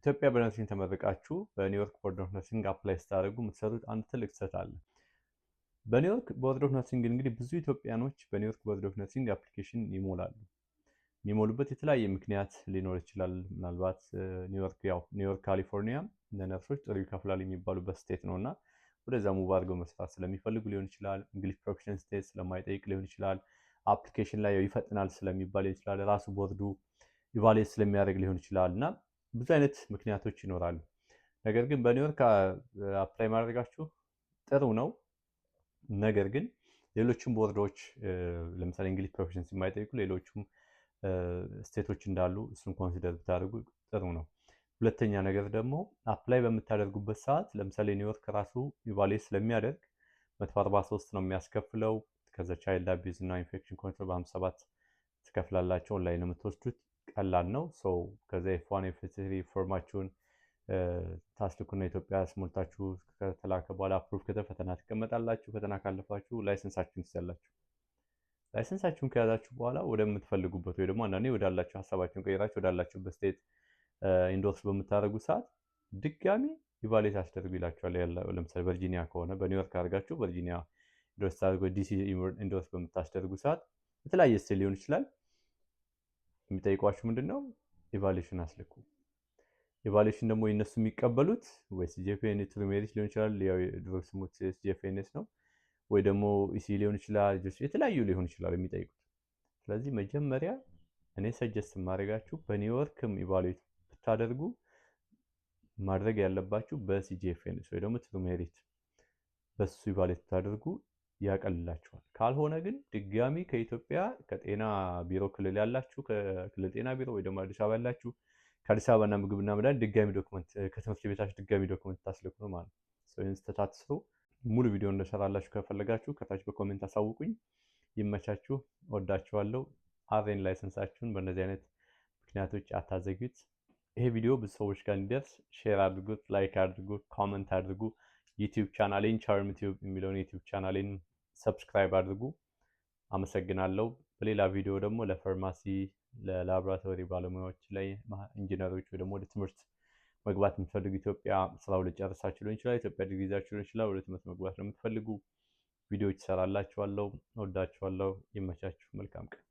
ኢትዮጵያ በነርሲንግ ተመርቃችሁ በኒውዮርክ ቦርድ ኦፍ ነርሲንግ አፕላይ ስታደርጉ የምትሰሩት አንድ ትልቅ ስህተት አለ። በኒውዮርክ ቦርድ ኦፍ ነርሲንግ እንግዲህ ብዙ ኢትዮጵያኖች በኒውዮርክ ቦርድ ኦፍ ነርሲንግ አፕሊኬሽን ይሞላሉ። የሚሞሉበት የተለያየ ምክንያት ሊኖር ይችላል። ምናልባት ኒውዮርክ ካሊፎርኒያ ለነርሶች ጥሩ ይከፍላል የሚባሉበት ስቴት ነው እና ወደዛ ሙቭ አድርገው መስራት ስለሚፈልጉ ሊሆን ይችላል። እንግሊሽ ፕሮፊሽንሲ ቴስት ስለማይጠይቅ ሊሆን ይችላል። አፕሊኬሽን ላይ ይፈጥናል ስለሚባል ይችላል። ራሱ ቦርዱ ኢቫሉዌት ስለሚያደርግ ሊሆን ይችላል እና ብዙ አይነት ምክንያቶች ይኖራሉ። ነገር ግን በኒውዮርክ አፕላይ ማድረጋችሁ ጥሩ ነው። ነገር ግን ሌሎችም ቦርዶች ለምሳሌ እንግሊሽ ፕሮፊሽንሲ የማይጠይቁ ሌሎችም ስቴቶች እንዳሉ እሱን ኮንሲደር ብታደርጉ ጥሩ ነው። ሁለተኛ ነገር ደግሞ አፕላይ በምታደርጉበት ሰዓት ለምሳሌ ኒውዮርክ ራሱ ኢቫሉዌት ስለሚያደርግ 143 ነው የሚያስከፍለው። ከዛ ቻይልድ አቢዩዝ እና ኢንፌክሽን ኮንትሮል በ57 ትከፍላላችሁ። ኦንላይን የምትወስዱት ቀላል ነው። ከዛ ኤፍ1 ኤፍ3 ፎርማችሁን ታስልኩና ኢትዮጵያ ስሞልታችሁ ከተላከ በኋላ አፕሩቭ ከተፈተና ትቀመጣላችሁ። ፈተና ካለፋችሁ ላይሰንሳችሁን ትይዛላችሁ። ላይሰንሳችሁን ከያዛችሁ በኋላ ወደምትፈልጉበት ወይ ደግሞ አንዳንዴ ወዳላችሁ ሀሳባችሁን ቀይራችሁ ወዳላችሁበት ስቴት ኢንዶርስ በምታደርጉ ሰዓት ድጋሚ ኢቫሉዌት አስደርጉ ይላችኋል። ለምሳሌ ቨርጂኒያ ከሆነ በኒውዮርክ አድርጋችሁ ቨርጂኒያ ኢንዶርስ ታደርጉ፣ ዲሲ ኢንዶርስ በምታስደርጉ ሰዓት የተለያየ ስቴት ሊሆን ይችላል። የሚጠይቋችሁ ምንድነው? ኢቫሉዌሽን አስልኩ። ኢቫሉዌሽን ደግሞ የነሱ የሚቀበሉት ወይ ሲጂፒኤን ትሩ ሜሪት ሊሆን ይችላል። ያው ድሮ ስሙ ሲጂፒኤንኤስ ነው ወይ ደግሞ ኢሲ ሊሆን ይችላል። የተለያዩ ሊሆን ይችላል የሚጠይቁት። ስለዚህ መጀመሪያ እኔ ሰጀስት ማድረጋችሁ በኒውዮርክም ኢቫሉዌት ብታደርጉ ማድረግ ያለባችሁ በሲጂፒኤንኤስ ወይ ደግሞ ትሩ ሜሪት በሱ ኢቫሉዌት ብታደርጉ ያቀልላችኋል። ካልሆነ ግን ድጋሚ ከኢትዮጵያ ከጤና ቢሮ ክልል ያላችሁ ከክልል ጤና ቢሮ ወይ ደግሞ አዲስ አበባ ያላችሁ ከአዲስ አበባና ምግብና መድኃኒት ድጋሚ ዶክመንት ከትምህርት ቤታችሁ ድጋሚ ዶክመንት ታስልኩ ነው ማለት ነው። ይህን ስተታትስሩ ሙሉ ቪዲዮ እንደሰራላችሁ ከፈለጋችሁ ከታች በኮሜንት አሳውቁኝ። ይመቻችሁ። ወዳችኋለሁ። አሬን ላይሰንሳችሁን በእነዚህ አይነት ምክንያቶች አታዘግዩት። ይሄ ቪዲዮ ብዙ ሰዎች ጋር እንዲደርስ ሼር አድርጉት፣ ላይክ አድርጉ፣ ኮመንት አድርጉ። ዩቲዩብ ቻናሌን ቻርም ቲዩብ የሚለውን ዩቲዩብ ቻናሌን ሰብስክራይብ አድርጉ። አመሰግናለሁ። በሌላ ቪዲዮ ደግሞ ለፋርማሲ ለላቦራቶሪ ባለሙያዎች ላይ ኢንጂነሮች ወይ ደግሞ ወደ ትምህርት መግባት የምትፈልጉ ኢትዮጵያ ስራው ልጨርሳችሁ ሊሆን ይችላል፣ ኢትዮጵያ ዲግሪ ይዛችሁ ሊሆን ይችላል፣ ወደ ትምህርት መግባት ለምትፈልጉ ቪዲዮዎች እሰራላችኋለሁ። እወዳችኋለሁ። ይመቻችሁ። መልካም ቀን